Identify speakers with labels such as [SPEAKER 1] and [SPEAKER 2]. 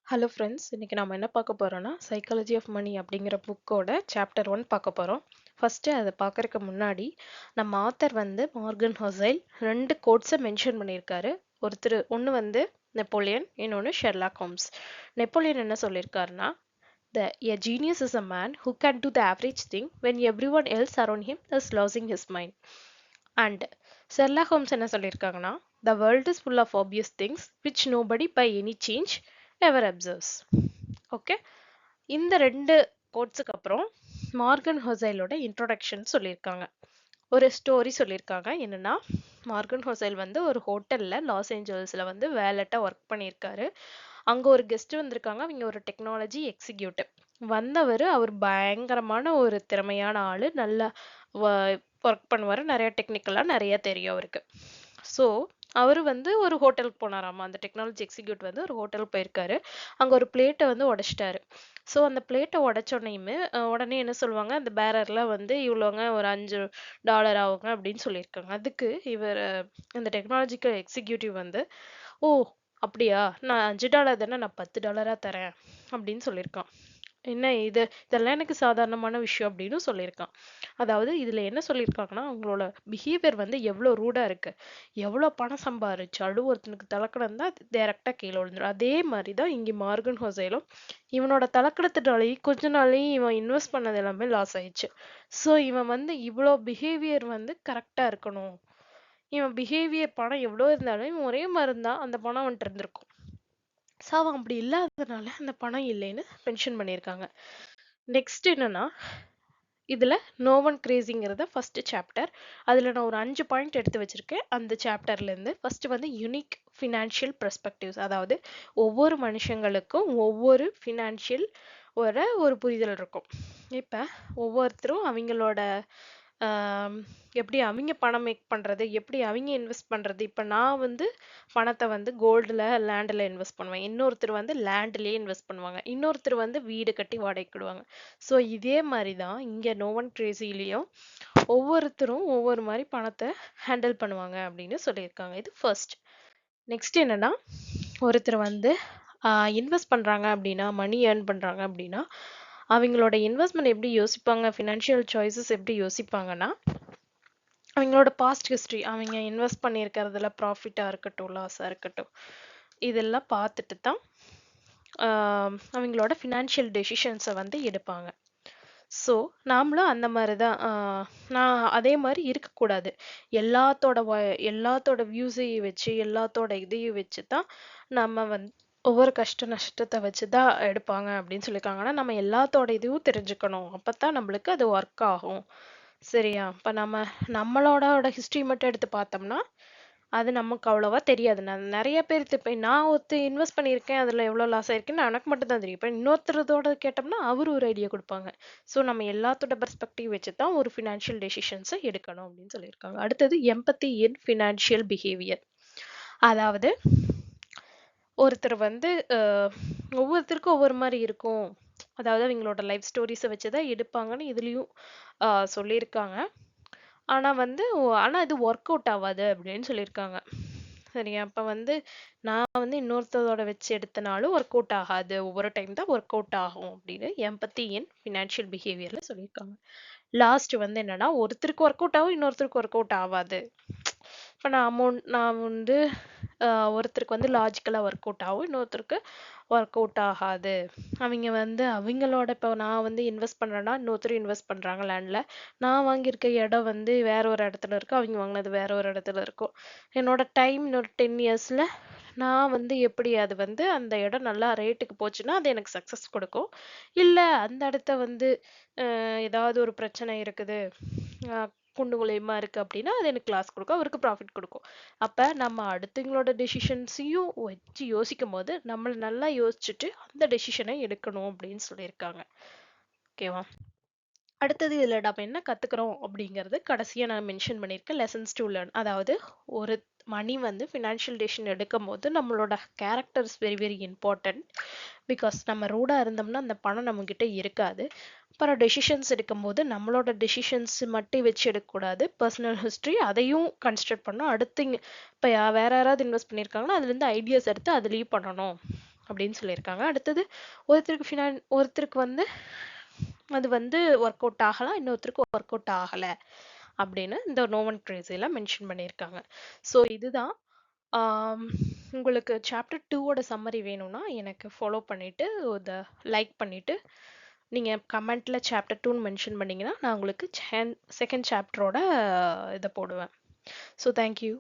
[SPEAKER 1] Hello friends, இன்னைக்கு நம்ம என்ன பார்க்க போறோம்னா சைக்காலஜி ஆஃப் மணி அப்படிங்கிற புக்கோட சாப்டர் 1 பார்க்க போறோம். ஃபர்ஸ்ட் அதை பார்க்கறதுக்கு முன்னாடி நம்ம ஆத்தர் வந்து மார்கன் ஹொசைல் ரெண்டு கோட்ஸை மென்ஷன் பண்ணியிருக்காரு. ஒன்று வந்து நெப்போலியன், இன்னொன்று ஷெர்லாக் ஹோம்ஸ். நெப்போலியன் என்ன சொல்லியிருக்காருன்னா, a genius is a man who can do the average thing when everyone else around him is losing his mind. And Sherlock Holmes என்ன சொல்லியிருக்காங்கன்னா, the world is full of obvious things which nobody by any change ever observes. Okay, இந்த ரெண்டு கோட்ஸுக்கு அப்புறம் Morgan ஹொசைலோட introduction சொல்லியிருக்காங்க. ஒரு story சொல்லியிருக்காங்க. என்னன்னா, Morgan ஹொசைல் வந்து ஒரு ஹோட்டல்ல லாஸ் ஏஞ்சல்ஸ்ல வந்து வேலட்டா ஒர்க் பண்ணியிருக்காரு. அங்க ஒரு கெஸ்ட் வந்திருக்காங்க. அவங்க ஒரு டெக்னாலஜி எக்ஸிக்யூட்டிவ் வந்தவர். அவர் பயங்கரமான ஒரு திறமையான ஆளு. நல்லா ஒர்க் பண்ணுவாரு. நிறைய டெக்னிக்கலா நிறைய தெரியும் அவருக்கு. ஸோ அவரு வந்து ஒரு ஹோட்டலுக்கு போனாராமா. அந்த டெக்னாலஜி எக்ஸிக்யூட் வந்து ஒரு ஹோட்டலுக்கு போயிருக்காரு. அங்க ஒரு பிளேட்டை வந்து உடைச்சிட்டாரு. ஸோ அந்த பிளேட்டை உடைச்சோனையுமே உடனே என்ன சொல்லுவாங்க, அந்த பேரர்லாம் வந்து இவ்வளோங்க ஒரு $5 ஆகுங்க அப்படின்னு சொல்லியிருக்காங்க. அதுக்கு இவர் அந்த டெக்னாலஜிக்கல் எக்ஸிக்யூட்டிவ் வந்து, ஓ அப்படியா, நான் $5 தானே, நான் $10 தரேன் அப்படின்னு சொல்லியிருக்கான். என்ன இது, இதெல்லாம் எனக்கு சாதாரணமான விஷயம் அப்படின்னு சொல்லியிருக்கான். அதாவது இதுல என்ன சொல்லியிருக்காங்கன்னா, அவங்களோட பிஹேவியர் வந்து எவ்வளவு ரூடா இருக்கு, எவ்வளவு பணம் சம்பாரிச்சாலும் ஒருத்தனுக்கு தலக்கணம் தான் டைரக்டா கீழே விழுந்துரும். அதே மாதிரிதான் இங்க மார்கன் ஹொசைலும் இவனோட தலக்கணத்தினாலேயே கொஞ்ச நாளையும் இவன் இன்வெஸ்ட் பண்ணது எல்லாமே லாஸ் ஆயிடுச்சு. சோ இவன் வந்து இவ்வளோ பிஹேவியர் வந்து கரெக்டா இருக்கணும். இவன் பிஹேவியர் பணம் எவ்வளவு இருந்தாலும் இவன் ஒரே மாதிரி இருந்தா அந்த பணம் அவன்கிட்ட இருந்திருக்கும். ஸோ அவன் அப்படி இல்லாததுனால அந்த பணம் இல்லைன்னு மென்ஷன் பண்ணியிருக்காங்க. நெக்ஸ்ட் என்னன்னா, இதுல நோ ஒன் கிரேசிங்கிறத ஃபர்ஸ்ட் சாப்டர். அதுல நான் ஒரு 5 பாயிண்ட் எடுத்து வச்சிருக்கேன். அந்த சாப்டர்ல இருந்து ஃபர்ஸ்ட் வந்து யூனிக் ஃபினான்ஷியல் பெர்ஸ்பெக்டிவ்ஸ், அதாவது ஒவ்வொரு மனுஷங்களுக்கும் ஒவ்வொரு ஃபினான்ஷியல் ஒரு புரிதல் இருக்கும். இப்ப ஒவ்வொருத்தரும் அவங்களோட எப்படி அவங்க பணம் மேக் பண்றது, எப்படி அவங்க இன்வெஸ்ட் பண்றது. இப்ப நான் வந்து பணத்தை வந்து கோல்டுல லேண்ட்ல இன்வெஸ்ட் பண்ணுவேன். இன்னொருத்தர் வந்து லேண்ட்லயே இன்வெஸ்ட் பண்ணுவாங்க. இன்னொருத்தர் வந்து வீடு கட்டி வாடகைக்கு விடுவாங்க. ஸோ இதே மாதிரிதான் இங்க நோ ஒன் கிரேசிலையும் ஒவ்வொருத்தரும் ஒவ்வொரு மாதிரி பணத்தை ஹேண்டில் பண்ணுவாங்க அப்படின்னு சொல்லியிருக்காங்க. இது ஃபர்ஸ்ட். நெக்ஸ்ட் என்னன்னா, ஒருத்தர் வந்து இன்வெஸ்ட் பண்றாங்க அப்படின்னா, மணி ஏர்ன் பண்றாங்க அப்படின்னா, அவங்களோட இன்வெஸ்ட்மெண்ட் எப்படி யோசிப்பாங்க, ஃபினான்ஷியல் சாய்ஸஸ் எப்படி யோசிப்பாங்கன்னா, அவங்களோட பாஸ்ட் ஹிஸ்டரி, அவங்க இன்வெஸ்ட் பண்ணியிருக்கிறதுல ப்ராஃபிட்டா இருக்கட்டும், லாஸா இருக்கட்டும், இதெல்லாம் பார்த்துட்டு தான் அவங்களோட ஃபினான்ஷியல் டெசிஷன்ஸை வந்து எடுப்பாங்க. ஸோ நாமளும் அந்த மாதிரி தான். நான் அதே மாதிரி இருக்கக்கூடாது. எல்லாத்தோட வியூஸையும் வச்சு, எல்லாத்தோட இதையும் வச்சு தான் நம்ம வந்து ஒவ்வொரு கஷ்ட நஷ்டத்தை வச்சு தான் எடுப்பாங்க அப்படின்னு சொல்லியிருக்காங்க. ஆனா நம்ம எல்லாத்தோட இதுவும் தெரிஞ்சுக்கணும். அப்பதான் நம்மளுக்கு அது ஒர்க் ஆகும். சரியா? இப்ப நம்மளோட ஹிஸ்டரி மட்டும் எடுத்து பார்த்தோம்னா அது நமக்கு அவ்வளவா தெரியாது. நான் நிறைய பேர் இப்ப நான் இன்வெஸ்ட் பண்ணியிருக்கேன், அதுல எவ்வளவு லாஸ் ஆயிருக்குன்னு எனக்கு மட்டும் தான் தெரியும். இப்ப இன்னொருத்தரதோட கேட்டோம்னா அவரு ஒரு ஐடியா கொடுப்பாங்க. சோ நம்ம எல்லாத்தோட பெர்ஸ்பெக்டிவ் வச்சு தான் ஒரு ஃபினான்ஷியல் டெசிஷன்ஸை எடுக்கணும் அப்படின்னு சொல்லியிருக்காங்க. அடுத்தது எம்பத்தி இன் ஃபினான்ஷியல் பிஹேவியர். அதாவது ஒருத்தர் வந்து ஒவ்வொருத்தருக்கும் ஒவ்வொரு மாதிரி இருக்கும். அதாவது அவங்களோட லைஃப் ஸ்டோரிஸை வச்சுதான் எடுப்பாங்கன்னு இதுலயும் சொல்லியிருக்காங்க. ஆனா இது ஒர்க் அவுட் ஆகாது அப்படின்னு சொல்லியிருக்காங்க. சரியா? அப்ப வந்து நான் வந்து இன்னொருத்தரோட வச்சு எடுத்தனாலும் ஒர்க் அவுட் ஆகாது. ஒவ்வொரு டைம் தான் ஒர்க் அவுட் ஆகும் அப்படின்னு எம்பத்தி இன் ஃபினான்ஷியல் பிஹேவியர்ல சொல்லியிருக்காங்க. லாஸ்ட் வந்து என்னன்னா, ஒருத்தருக்கு ஒர்க் அவுட் ஆகும், இன்னொருத்தருக்கு ஒர்க் அவுட் ஆகாது. இப்ப நான் வந்து ஒருத்தருக்கு வந்து லாஜிக்கலா ஒர்க் அவுட் ஆகும், இன்னொருத்தருக்கு ஒர்க் அவுட் ஆகாது. அவங்க வந்து அவங்களோட இப்போ நான் வந்து இன்வெஸ்ட் பண்றேன்னா, இன்னொருத்தர் இன்வெஸ்ட் பண்றாங்க லேண்ட்ல. நான் வாங்கியிருக்க இடம் வந்து வேற ஒரு இடத்துல இருக்கு, அவங்க வாங்கினது வேற ஒரு இடத்துல இருக்கும். என்னோட டைம் இன்னொரு 10 இயர்ஸ்ல நான் வந்து எப்படி அது வந்து அந்த இடம் நல்லா ரேட்டுக்கு போச்சுன்னா அது எனக்கு சக்சஸ் கொடுக்கும். இல்ல அந்த இடத்த வந்து ஏதாவது ஒரு பிரச்சனை இருக்குது, குண்டு குழியமா இருக்கு அப்படின்னா அது எனக்கு லாஸ் கொடுக்கும், அவருக்கு ப்ராஃபிட் கொடுக்கும். அப்ப நம்ம அடுத்தவங்களோட டெசிஷன்ஸையும் வச்சு யோசிக்கும் போது நம்மள நல்லா யோசிச்சுட்டு அந்த டெசிஷனை எடுக்கணும் அப்படின்னு சொல்லியிருக்காங்க. ஓகேவா? அடுத்தது இதுல நம்ம என்ன கத்துக்கிறோம் அப்படிங்கறது கடைசியா நான் மென்ஷன் பண்ணியிருக்கேன், லெசன்ஸ் டு லேர்ன். அதாவது ஒரு மணி வந்து ஃபினான்ஷியல் டெசிஷன் எடுக்கும் போது நம்மளோட character is very very important. Because நம்ம ரூடா இருந்தோம்னா அந்த பணம் நம்ம கிட்ட இருக்காது. அப்புறம் டெசிஷன்ஸ் எடுக்கும்போது நம்மளோட டெசிஷன்ஸ் மட்டும் வச்சு எடுக்கக்கூடாது, பர்சனல் ஹிஸ்டரி அதையும் கன்சிடர் பண்ணணும். அடுத்து இப்ப வேற யாராவது இன்வெஸ்ட் பண்ணியிருக்காங்கன்னா அதுல இருந்து ஐடியாஸ் எடுத்து அதுலயும் பண்ணணும் அப்படின்னு சொல்லியிருக்காங்க. அடுத்தது ஒருத்தருக்கு வந்து அது வந்து ஒர்க் அவுட் ஆகலாம், இன்னொருத்தருக்கு ஒர்க் அவுட் ஆகல அப்படின்னு இந்த நோவன் கிரேசில மென்ஷன் பண்ணியிருக்காங்க. ஸோ இதுதான் உங்களுக்கு சாப்டர் 2ஓட சம்மரி வேணும்னா எனக்கு ஃபாலோ பண்ணிட்டு இதை லைக் பண்ணிட்டு நீங்க கமெண்ட்ல சாப்டர் 2ன்னு மென்ஷன் பண்ணீங்கன்னா நான் உங்களுக்கு செகண்ட் சாப்டரோட இதை போடுவேன். So thank you.